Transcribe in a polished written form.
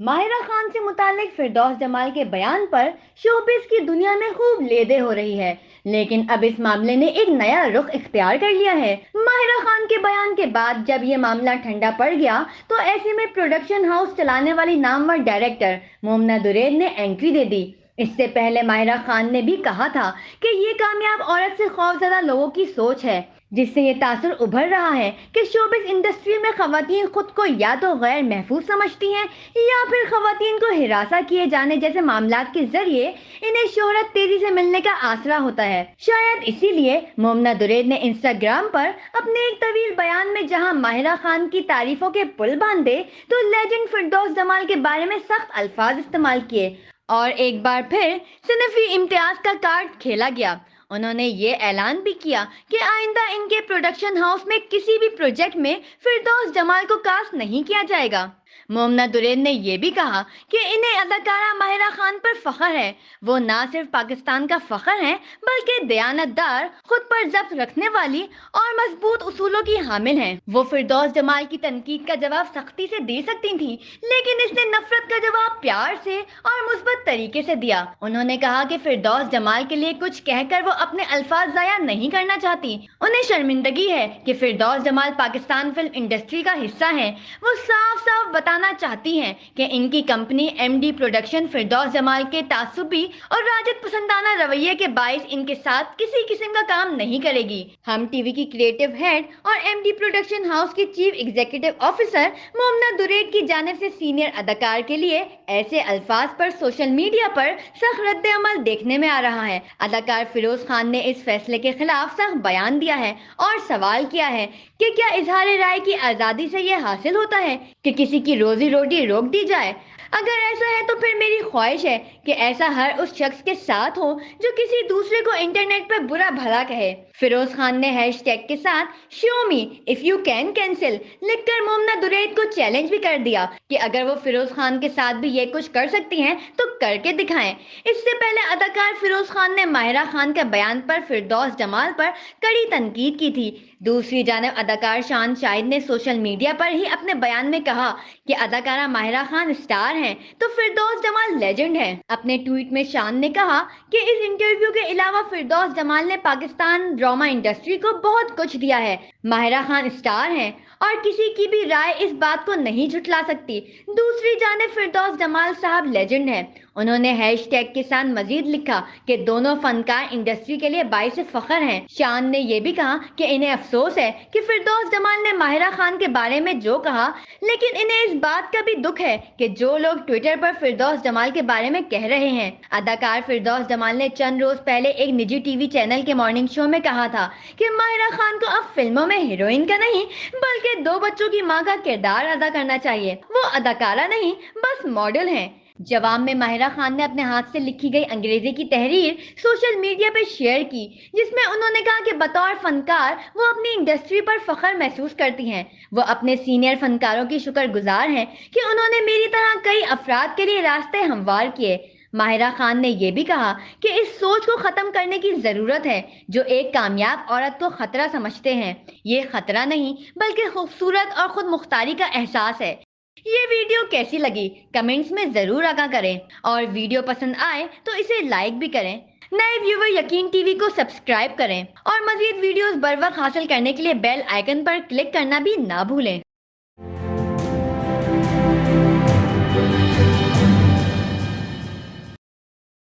माहिरा खान से मुतालिक फिरदौस जमाल के बयान पर शोबिस की दुनिया में खूब लेदे हो रही है, लेकिन अब इस मामले ने एक नया रुख इख्तियार कर लिया है। माहिरा खान के बयान के बाद जब ये मामला ठंडा पड़ गया, तो ऐसे में प्रोडक्शन हाउस चलाने वाली नामवर डायरेक्टर मोमना दुरैद ने एंट्री दे दी। इससे पहले माहिरा खान ने भी कहा था कि ये कामयाब औरत से खौफजदा लोगों की सोच है, जिससे ये तासुर उभर रहा है कि शोबिस इंडस्ट्री में खवातीन खुद को या तो गैर महफूज समझती हैं, या फिर खवातीन को हिरासा किए जाने जैसे मामलात के जरिए इन्हें शोहरत तेजी से मिलने का आसरा होता है। शायद इसीलिए मोमना दुरैद ने इंस्टाग्राम पर अपने एक तवील बयान में जहां माहिरा खान की तारीफों के पुल बांधे, तो लेजेंड फिरदौस जमाल के बारे में सख्त अल्फाज इस्तेमाल किए और एक बार फिर सिनेफी इम्तियाज का कार्ड खेला गया। उन्होंने ये ऐलान भी किया कि आइंदा इनके प्रोडक्शन हाउस में किसी भी प्रोजेक्ट में फिरदौस जमाल को कास्ट नहीं किया जाएगा। मोमना दुरैद ने यह भी कहा कि इन्हें अदाकारा माहिरा खान पर फख्र है। वो ना सिर्फ पाकिस्तान का फख्र हैं, बल्कि दयानतदार, खुद पर जब्त रखने वाली और मजबूत उसूलों की हामिल हैं। वो फिरदौस जमाल की तनकीद का जवाब सख्ती से दे सकती थी, लेकिन इसने नफरत का जवाब प्यार से और मुस्बत तरीके से दिया। उन्होंने कहा कि फिरदौस जमाल के लिए कुछ कहकर वो अपने अल्फाज जाया नहीं करना चाहती। उन्हें शर्मिंदगी है कि फिरदौस जमाल पाकिस्तान फिल्म इंडस्ट्री का हिस्सा हैं। वो साफ साफ बताना चाहती हैं कि इनकी कंपनी एमडी प्रोडक्शन फिरदौस जमाल के तासुबी और राजद पसंदाना रवैये के बाइस इनके साथ किसी किस्म का काम नहीं करेगी। हम टीवी की क्रिएटिव हेड और एमडी प्रोडक्शन हाउस की चीफ एग्जीक्यूटिव ऑफिसर मोमना दुरैद की जानिब से सीनियर अदाकार के लिए ऐसे अल्फाज पर सोशल मीडिया पर सख्त रद्द अमल देखने में आ रहा है। अदाकार फिरोज खान ने इस फैसले के खिलाफ सख्त बयान दिया है और सवाल किया है कि क्या इजहार राय की आज़ादी से ये हासिल होता है कि किसी की रोजी रोटी रोक दी जाए। अगर ऐसा है तो फिर मेरी ख्वाहिश है कि ऐसा हर उस शख्स के साथ हो जो किसी दूसरे को इंटरनेट पर बुरा भला कहे। फिरोज खान ने हैशटैग के साथ show me if you can cancel लिखकर मोमना दुरैद को चैलेंज भी कर दिया कि अगर वो फिरोज खान के साथ भी ये कुछ कर सकती हैं तो करके दिखाएं। इससे पहले अदाकार फिरोज खान ने माहिरा खान के बयान पर फिरदौस जमाल पर कड़ी तनकीद की थी। दूसरी जानब अदाकार शान शाहिद ने सोशल मीडिया पर ही अपने बयान में कहा कि अदाकारा माहिरा खान स्टार हैं तो फिरदौस जमाल लेजेंड हैं। अपने ट्वीट में शान ने कहा कि इस इंटरव्यू के अलावा फिरदौस जमाल ने पाकिस्तान ड्रामा इंडस्ट्री को बहुत कुछ दिया है। माहिरा खान स्टार हैं और किसी की भी राय इस बात को नहीं झुठला सकती। दूसरी जानिब फिरदौस जमाल साहब लेजेंड हैं। उन्होंने हैशटैग के साथ मजीद लिखा कि दोनों फनकार इंडस्ट्री के लिए बाइस फख्र हैं। शान ने यह भी कहा कि इन्हें अफसोस है कि फिरदौस जमाल ने माहिरा खान के बारे में जो कहा, लेकिन इन्हें इस बात का भी दुख है कि जो लोग ट्विटर पर फिरदौस जमाल के बारे में कह रहे हैं। अदाकार फिरदौस जमाल ने चंद रोज पहले एक निजी टीवी चैनल के मॉर्निंग शो में कहा था कि माहिरा खान को अब फिल्मों में हीरोइन का नहीं बल्कि दो बच्चों की मां का किरदार अदा करना चाहिए। वो अदाकारा नहीं, बस मॉडल हैं। जवाब में माहिरा खान ने अपने हाथ से लिखी गई अंग्रेजी की तहरीर सोशल मीडिया पर शेयर की, जिसमें उन्होंने कहा कि बतौर फनकार वो अपनी इंडस्ट्री पर फख्र महसूस करती हैं। वो अपने सीनियर फनकारों की शुक्रगुजार हैं कि उन्होंने मेरी तरह कई अफराद के लिए रास्ते हमवार किए। माहिरा खान ने यह भी कहा कि इस सोच को खत्म करने की जरूरत है जो एक कामयाब औरत को खतरा समझते हैं। ये खतरा नहीं बल्कि खूबसूरत और खुद मुख्तारी का एहसास है। ये वीडियो कैसी लगी कमेंट्स में जरूर आगाह करें और वीडियो पसंद आए तो इसे लाइक भी करें। नए व्यूवर यकीन टीवी को सब्सक्राइब करें और मजीद वीडियोस बर वक्त हासिल करने के लिए बेल आइकन पर क्लिक करना भी ना भूलें।